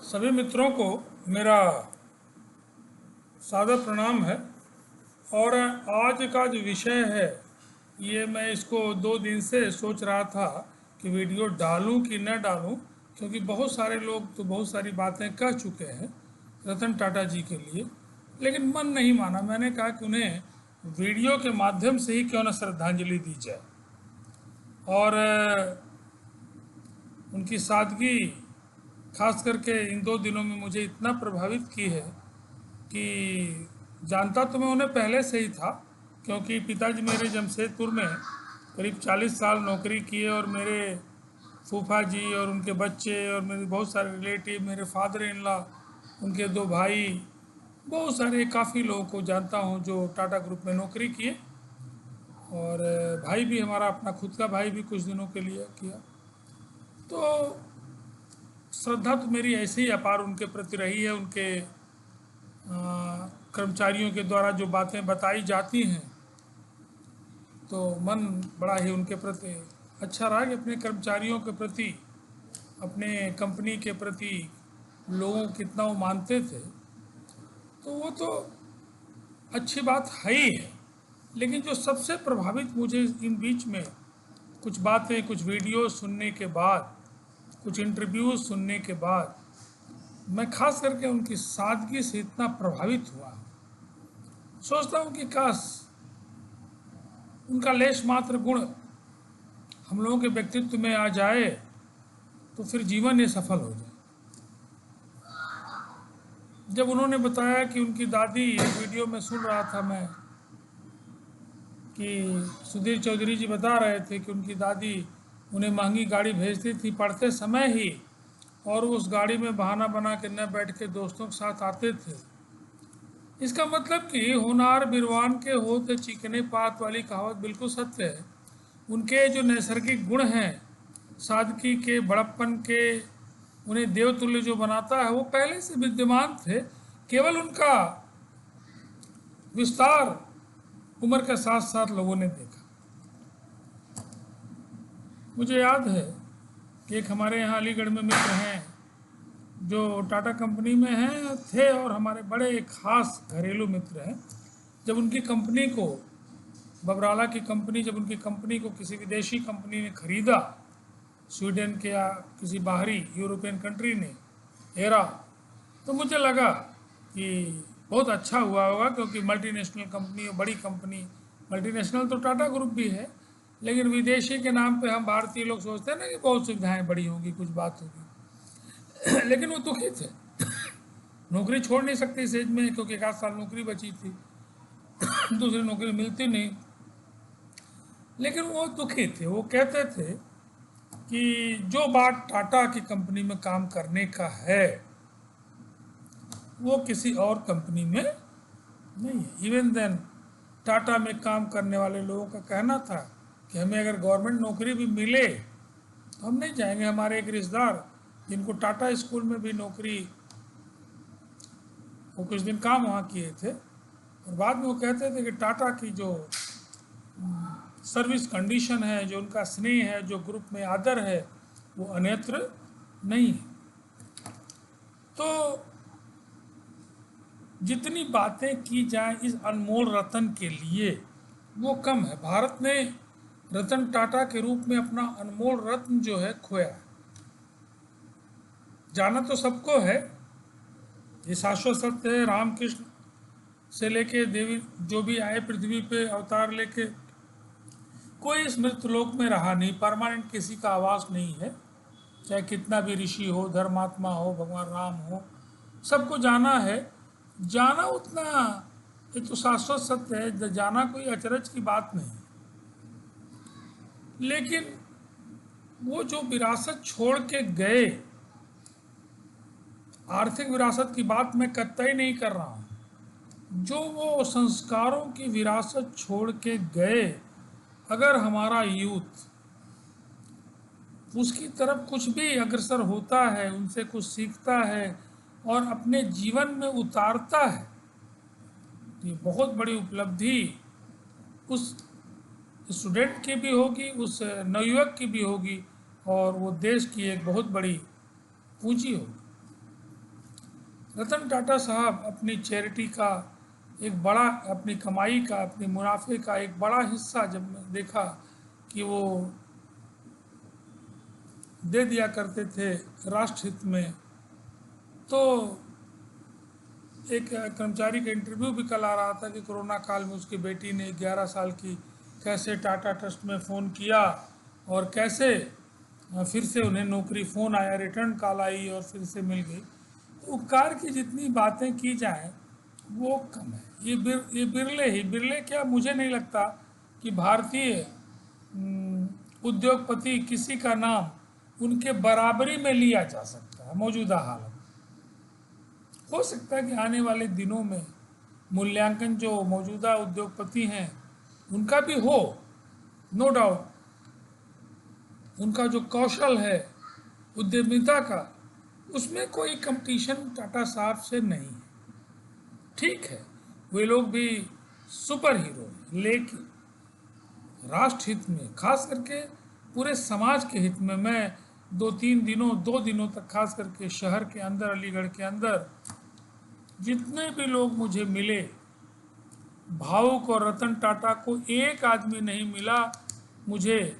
सभी मित्रों को मेरा सादर प्रणाम है। और आज का जो विषय है ये मैं इसको 2 दिन से सोच रहा था कि वीडियो डालूं कि न डालूं, क्योंकि बहुत सारे लोग तो बहुत सारी बातें कह चुके हैं रतन टाटा जी के लिए, लेकिन मन नहीं माना। मैंने कहा कि उन्हें वीडियो के माध्यम से ही क्यों न श्रद्धांजलि दी जाए। और उनकी सादगी खास करके इन 2 दिनों में मुझे इतना प्रभावित की है कि जानता तो मैं उन्हें पहले से ही था, क्योंकि पिताजी मेरे जमशेदपुर में करीब 40 साल नौकरी किए और मेरे फूफा जी और उनके बच्चे और मेरे बहुत सारे रिलेटिव, मेरे फादर इन लॉ, उनके 2 भाई, बहुत सारे काफ़ी लोगों को जानता हूँ जो टाटा ग्रुप में नौकरी किए। और भाई भी हमारा अपना खुद का भाई भी कुछ दिनों के लिए किया। तो श्रद्धा तो मेरी ऐसे ही अपार उनके प्रति रही है। उनके कर्मचारियों के द्वारा जो बातें बताई जाती हैं तो मन बड़ा ही उनके प्रति अच्छा रहा कि अपने कर्मचारियों के प्रति, अपने कंपनी के प्रति लोगों को कितना वो मानते थे। तो वो तो अच्छी बात है ही है, लेकिन जो सबसे प्रभावित मुझे इन बीच में कुछ बातें, कुछ वीडियो सुनने के बाद, कुछ इंटरव्यू सुनने के बाद मैं खास करके उनकी सादगी से इतना प्रभावित हुआ। सोचता हूँ कि काश उनका लेश मात्र गुण हम लोगों के व्यक्तित्व में आ जाए तो फिर जीवन ये सफल हो जाए। जब उन्होंने बताया कि उनकी दादी, एक वीडियो में सुन रहा था मैं कि सुधीर चौधरी जी बता रहे थे कि उनकी दादी उन्हें महंगी गाड़ी भेजती थी पढ़ते समय ही, और उस गाड़ी में बहाना बना के न बैठ के दोस्तों के साथ आते थे। इसका मतलब कि होनार बिरवान के होते चिकने पात वाली कहावत बिल्कुल सत्य है। उनके जो नैसर्गिक गुण हैं, सादगी के, बड़प्पन के, उन्हें देवतुल्य जो बनाता है, वो पहले से विद्यमान थे। केवल उनका विस्तार उम्र के साथ साथ लोगों ने देखा। मुझे याद है कि एक हमारे यहाँ अलीगढ़ में मित्र हैं जो टाटा कंपनी में हैं थे और हमारे बड़े खास घरेलू मित्र हैं। जब उनकी कंपनी को, बबराला की कंपनी, जब उनकी कंपनी को किसी विदेशी कंपनी ने खरीदा, स्वीडन के या किसी बाहरी यूरोपियन कंट्री ने, एरा, तो मुझे लगा कि बहुत अच्छा हुआ होगा, क्योंकि मल्टीनेशनल कंपनी और बड़ी कंपनी, मल्टीनेशनल तो टाटा ग्रुप भी है, लेकिन विदेशी के नाम पे हम भारतीय लोग सोचते हैं ना कि बहुत सुविधाएं बड़ी होंगी, कुछ बात होगी। लेकिन वो दुखी थे, नौकरी छोड़ नहीं सकती इस एज में, क्योंकि 1 साल नौकरी बची थी, दूसरी नौकरी मिलती नहीं। लेकिन वो दुखी थे। वो कहते थे कि जो बात टाटा की कंपनी में काम करने का है वो किसी और कंपनी में नहीं है। इवन देन टाटा में काम करने वाले लोगों का कहना था कि हमें अगर गवर्नमेंट नौकरी भी मिले तो हम नहीं जाएंगे। हमारे एक रिश्तेदार जिनको टाटा स्कूल में भी नौकरी, वो कुछ दिन काम वहाँ किए थे, और बाद में वो कहते थे कि टाटा की जो सर्विस कंडीशन है, जो उनका स्नेह है, जो ग्रुप में आदर है, वो अन्यत्र नहीं है। तो जितनी बातें की जाए इस अनमोल रतन के लिए वो कम है। भारत ने रतन टाटा के रूप में अपना अनमोल रत्न जो है खोया है। जाना तो सबको है, ये शाश्वत सत्य है। रामकृष्ण से लेके देवी जो भी आए पृथ्वी पे अवतार लेके, कोई इस मृत्युलोक में रहा नहीं, परमानेंट किसी का आवास नहीं है। चाहे कितना भी ऋषि हो, धर्मात्मा हो, भगवान राम हो, सबको जाना है। जाना उतना, ये तो शाश्वत सत्य है, जाना कोई अचरज की बात नहीं। लेकिन वो जो विरासत छोड़ के गए, आर्थिक विरासत की बात मैं कतई नहीं कर रहा हूँ, जो वो संस्कारों की विरासत छोड़ के गए, अगर हमारा यूथ उसकी तरफ कुछ भी अग्रसर होता है, उनसे कुछ सीखता है और अपने जीवन में उतारता है, ये बहुत बड़ी उपलब्धि उस स्टूडेंट की भी होगी, उस नवयुवक की भी होगी, और वो देश की एक बहुत बड़ी पूंजी होगी। रतन टाटा साहब अपनी चैरिटी का एक बड़ा, अपनी कमाई का, अपने मुनाफे का एक बड़ा हिस्सा जब मैं देखा कि वो दे दिया करते थे राष्ट्र हित में, तो एक कर्मचारी का इंटरव्यू भी कल आ रहा था कि कोरोना काल में उसकी बेटी ने 11 साल की कैसे टाटा ट्रस्ट में फ़ोन किया और कैसे फिर से उन्हें नौकरी, फ़ोन आया, रिटर्न कॉल आई और फिर से मिल गई। तो उपकार की जितनी बातें की जाएं वो कम है। ये बिरले क्या, मुझे नहीं लगता कि भारतीय उद्योगपति किसी का नाम उनके बराबरी में लिया जा सकता है मौजूदा हालत। हो सकता है कि आने वाले दिनों में मूल्यांकन जो मौजूदा उद्योगपति हैं उनका भी हो, नो डाउट। उनका जो कौशल है उद्यमिता का, उसमें कोई कंपटीशन टाटा साहब से नहीं है, ठीक है, वे लोग भी सुपर हीरो हैं, लेकिन राष्ट्र हित में, खास करके पूरे समाज के हित में, मैं 2 दिनों तक खास करके शहर के अंदर, अलीगढ़ के अंदर जितने भी लोग मुझे मिले, भावुक और रतन टाटा को एक आदमी नहीं मिला मुझे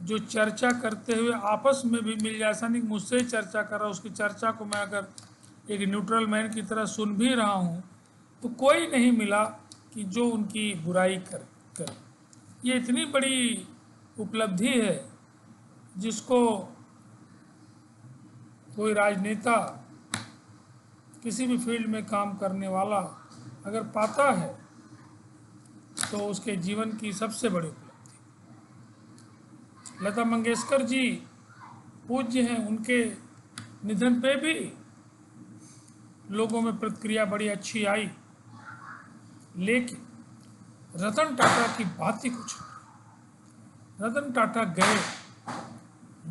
जो चर्चा करते हुए आपस में भी मिल जाए। ऐसा नहीं मुझसे ही चर्चा कर रहा, उसकी चर्चा को मैं अगर एक न्यूट्रल मैन की तरह सुन भी रहा हूँ तो कोई नहीं मिला कि जो उनकी बुराई कर। ये इतनी बड़ी उपलब्धि है जिसको कोई राजनेता, किसी भी फील्ड में काम करने वाला अगर पाता है तो उसके जीवन की सबसे बड़ी उपलब्धि। लता मंगेशकर जी पूज्य हैं, उनके निधन पे भी लोगों में प्रतिक्रिया बड़ी अच्छी आई, लेकिन रतन टाटा की बात ही कुछ नहीं। रतन टाटा गए,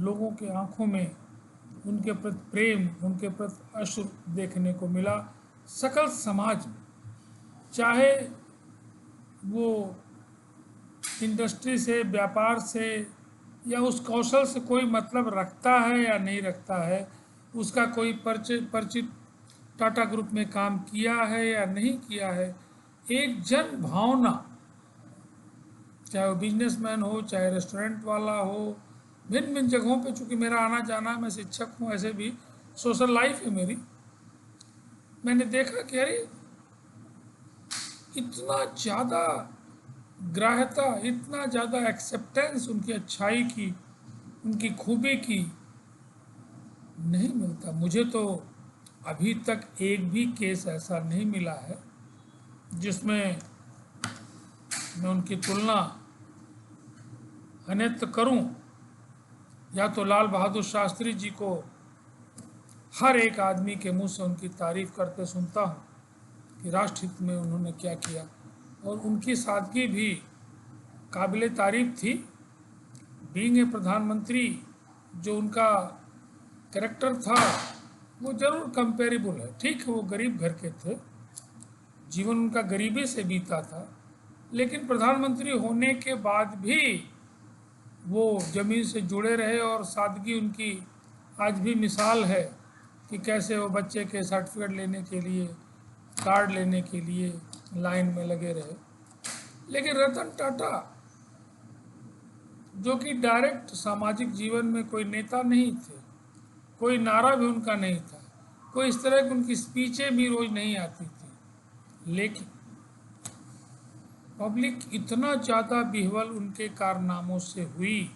लोगों के आंखों में उनके प्रति प्रेम, उनके प्रति अश्रु देखने को मिला। सकल समाज में, चाहे वो इंडस्ट्री से, व्यापार से या उस कौशल से कोई मतलब रखता है या नहीं रखता है, उसका कोई परिचित टाटा ग्रुप में काम किया है या नहीं किया है, एक जन भावना, चाहे वो बिजनेसमैन हो, चाहे रेस्टोरेंट वाला हो, भिन्न भिन्न जगहों पे, चूंकि मेरा आना जाना, मैं शिक्षक हूँ, ऐसे भी सोशल लाइफ है मेरी, मैंने देखा कि अरे इतना ज़्यादा ग्राह्यता, इतना ज़्यादा एक्सेप्टेंस उनकी अच्छाई की, उनकी खूबी की नहीं मिलता। मुझे तो अभी तक एक भी केस ऐसा नहीं मिला है जिसमें मैं उनकी तुलना अन्यत्र करूं। या तो लाल बहादुर शास्त्री जी को हर एक आदमी के मुंह से उनकी तारीफ करते सुनता हूं कि राष्ट्रहित में उन्होंने क्या किया, और उनकी सादगी भी काबिले तारीफ थी। बीइंग ए प्रधानमंत्री, जो उनका कैरेक्टर था वो ज़रूर कंपेरेबल है, ठीक है, वो गरीब घर के थे, जीवन उनका गरीबी से बीता था, लेकिन प्रधानमंत्री होने के बाद भी वो ज़मीन से जुड़े रहे और सादगी उनकी आज भी मिसाल है कि कैसे वो बच्चे के सर्टिफिकेट लेने के लिए, कार्ड लेने के लिए लाइन में लगे रहे। लेकिन रतन टाटा, जो कि डायरेक्ट सामाजिक जीवन में कोई नेता नहीं थे, कोई नारा भी उनका नहीं था, कोई इस तरह की उनकी स्पीचें भी रोज नहीं आती थी, लेकिन पब्लिक इतना ज़्यादा विह्वल उनके कारनामों से हुई।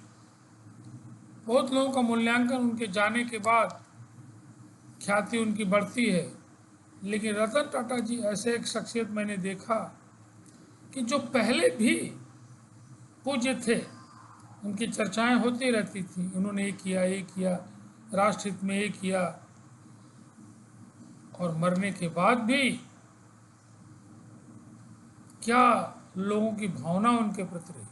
बहुत लोगों का मूल्यांकन उनके जाने के बाद ख्याति उनकी बढ़ती है, लेकिन रतन टाटा जी ऐसे एक शख्सियत मैंने देखा कि जो पहले भी पूज्य थे, उनकी चर्चाएं होती रहती थी, उन्होंने ये किया, राष्ट्रहित में ये किया, और मरने के बाद भी क्या लोगों की भावना उनके प्रति रही।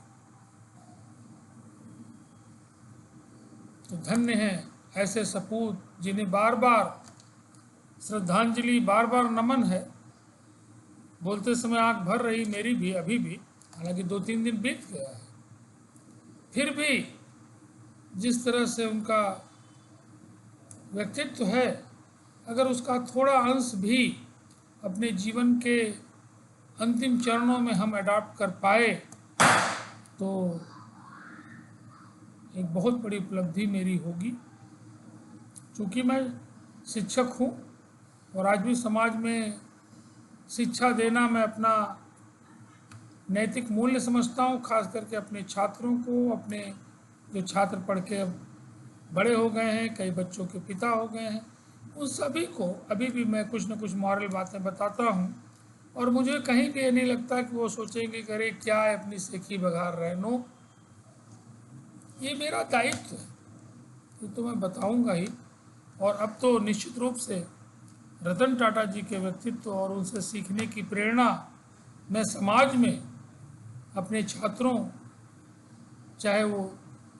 तो धन्य हैं ऐसे सपूत जिन्हें बार बार श्रद्धांजलि, बार बार नमन है। बोलते समय आंख भर रही मेरी भी, अभी भी, हालांकि 2-3 दिन बीत गया है, फिर भी जिस तरह से उनका व्यक्तित्व है अगर उसका थोड़ा अंश भी अपने जीवन के अंतिम चरणों में हम अडॉप्ट कर पाए तो एक बहुत बड़ी उपलब्धि मेरी होगी। चूँकि मैं शिक्षक हूँ और आज भी समाज में शिक्षा देना मैं अपना नैतिक मूल्य समझता हूँ, खास करके अपने छात्रों को, अपने जो छात्र पढ़ के अब बड़े हो गए हैं, कई बच्चों के पिता हो गए हैं, उन सभी को अभी भी मैं कुछ न कुछ मॉरल बातें बताता हूँ। और मुझे कहीं भी ये नहीं लगता कि वो सोचेंगे कि अरे क्या है अपनी सेखी बघार रहे। नो, ये मेरा दायित्व है, ये तो मैं बताऊंगा ही। और अब तो निश्चित रूप से रतन टाटा जी के व्यक्तित्व और उनसे सीखने की प्रेरणा मैं समाज में अपने छात्रों, चाहे वो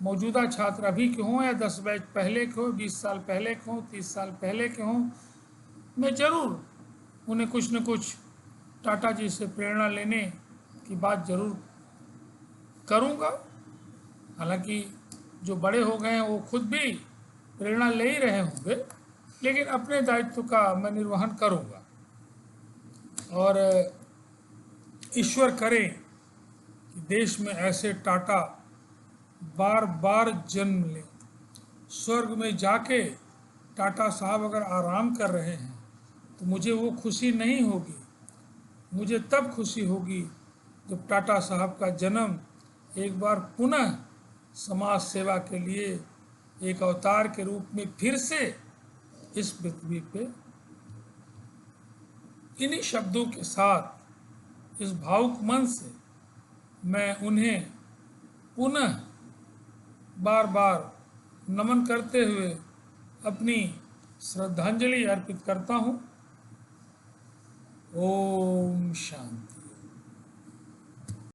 मौजूदा छात्र अभी के हों या 10 बैच पहले के हों, 20 साल पहले के हों, 30 साल पहले के हों, मैं ज़रूर उन्हें कुछ न कुछ टाटा जी से प्रेरणा लेने की बात ज़रूर करूँगा। हालांकि जो बड़े हो गए हैं वो खुद भी प्रेरणा ले ही रहे होंगे, लेकिन अपने दायित्व का मैं निर्वहन करूँगा। और ईश्वर करे कि देश में ऐसे टाटा बार बार जन्म लें। स्वर्ग में जाके टाटा साहब अगर आराम कर रहे हैं तो मुझे वो खुशी नहीं होगी, मुझे तब खुशी होगी जब टाटा साहब का जन्म एक बार पुनः समाज सेवा के लिए एक अवतार के रूप में फिर से इस पृथ्वी पे इन्हीं शब्दों के साथ, इस भावुक मन से मैं उन्हें पुनः बार बार नमन करते हुए अपनी श्रद्धांजलि अर्पित करता हूँ। ओम